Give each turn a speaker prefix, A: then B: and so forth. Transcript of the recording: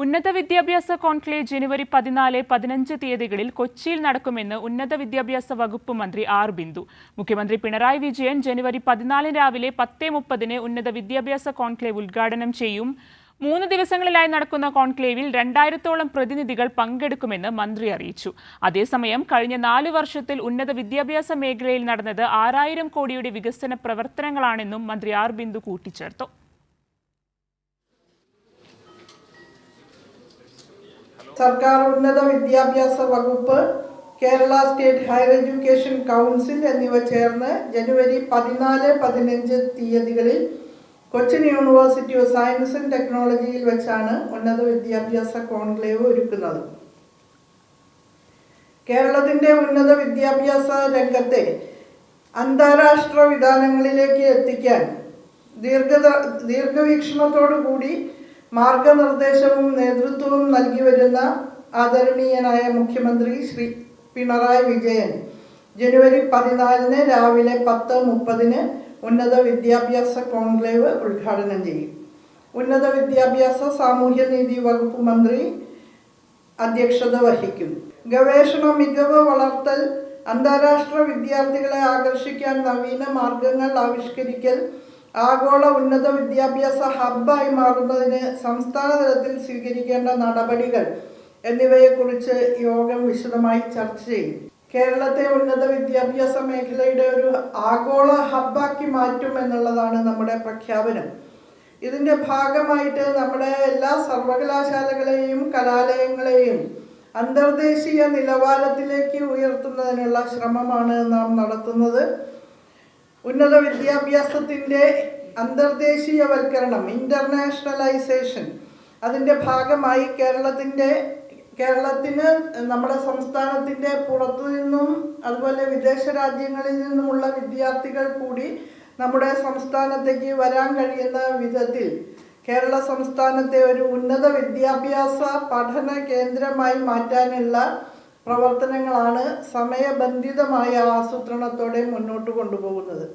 A: ഉന്നത വിദ്യാഭ്യാസ കോൺക്ലേവ് ജനുവരി 14-15 തീയതികളിൽ കൊച്ചിയിൽ നടക്കുമെന്ന് ഉന്നത വിദ്യാഭ്യാസ വകുപ്പ് മന്ത്രി ആർ ബിന്ദു. മുഖ്യമന്ത്രി പിണറായി വിജയൻ ജനുവരി 14 രാവിലെ 10:30 ഉന്നത വിദ്യാഭ്യാസ കോൺക്ലേവ് ഉദ്ഘാടനം ചെയ്യും. 3 ദിവസങ്ങളിലായി നടക്കുന്ന കോൺക്ലേവിൽ 2000-ഓളം പ്രതിനിധികൾ പങ്കെടുക്കുമെന്ന് മന്ത്രി അറിയിച്ചു. അതേസമയം കഴിഞ്ഞ 4 വർഷത്തിൽ ഉന്നത വിദ്യാഭ്യാസ മേഖലയിൽ നടന്നത് 6000 കോടിയുടെ വികസന പ്രവർത്തനങ്ങളാണെന്നും മന്ത്രി ആർ ബിന്ദു കൂട്ടിച്ചേർത്തു.
B: സർക്കാർ ഉന്നത വിദ്യാഭ്യാസ വകുപ്പ്, Kerala state higher education council എന്നിവ ചേർന്ന് ജനുവരി 14-15 തീയതികളിൽ Cochin university of science and ടെക്നോളജിയിൽ വെച്ചാണ് ഉന്നത വിദ്യാഭ്യാസ കോൺക്ലേവ് ഒരുക്കുന്നത്. കേരളത്തിൻ്റെ ഉന്നത വിദ്യാഭ്യാസ രംഗത്തെ അന്താരാഷ്ട്ര വിധാനങ്ങളിലേക്ക് എത്തിക്കാൻ ദീർഘവീക്ഷണത്തോടുകൂടി മാർഗനിർദ്ദേശവും നേതൃത്വവും നൽകി വരുന്ന ആദരണീയനായ മുഖ്യമന്ത്രി ശ്രീ പിണറായി വിജയൻ ജനുവരി 14 രാവിലെ 10:30 ഉന്നത വിദ്യാഭ്യാസ കോൺക്ലേവ് ഉദ്ഘാടനം ചെയ്യും. ഉന്നത വിദ്യാഭ്യാസ സാമൂഹ്യനീതി വകുപ്പ് മന്ത്രി അധ്യക്ഷത വഹിക്കും. ഗവേഷണ മികവ് വളർത്തൽ, അന്താരാഷ്ട്ര വിദ്യാർത്ഥികളെ ആകർഷിക്കാൻ നവീന മാർഗങ്ങൾ ആവിഷ്കരിക്കൽ, ആഗോള ഉന്നത വിദ്യാഭ്യാസ ഹബ്ബായി മാറുന്നതിന് സംസ്ഥാന തലത്തിൽ സ്വീകരിക്കേണ്ട നടപടികൾ എന്നിവയെക്കുറിച്ച് യോഗം വിശദമായി ചർച്ച ചെയ്യും. കേരളത്തെ ഉന്നത വിദ്യാഭ്യാസ മേഖലയുടെ ഒരു ആഗോള ഹബ്ബാക്കി മാറ്റും എന്നുള്ളതാണ് നമ്മുടെ പ്രഖ്യാപനം. ഇതിൻ്റെ ഭാഗമായിട്ട് നമ്മുടെ എല്ലാ സർവകലാശാലകളെയും കലാലയങ്ങളെയും അന്തർദേശീയ നിലവാരത്തിലേക്ക് ഉയർത്തുന്നതിനുള്ള ശ്രമമാണ് നാം നടത്തുന്നത്. ഉന്നത വിദ്യാഭ്യാസത്തിൻ്റെ അന്തർദേശീയവൽക്കരണം, ഇൻ്റർനാഷണലൈസേഷൻ, അതിൻ്റെ ഭാഗമായി കേരളത്തിന് നമ്മുടെ സംസ്ഥാനത്തിൻ്റെ പുറത്തു നിന്നും അതുപോലെ വിദേശ രാജ്യങ്ങളിൽ നിന്നുമുള്ള വിദ്യാർത്ഥികൾ കൂടി നമ്മുടെ സംസ്ഥാനത്തേക്ക് വരാൻ കഴിയുന്ന വിധത്തിൽ കേരള സംസ്ഥാനത്തെ ഒരു ഉന്നത വിദ്യാഭ്യാസ പഠന കേന്ദ്രമായി മാറ്റാനുള്ള പ്രവർത്തനങ്ങളാണ് സമയബന്ധിതമായ ആസൂത്രണത്തോടെ മുന്നോട്ട് കൊണ്ടുപോകുന്നത്.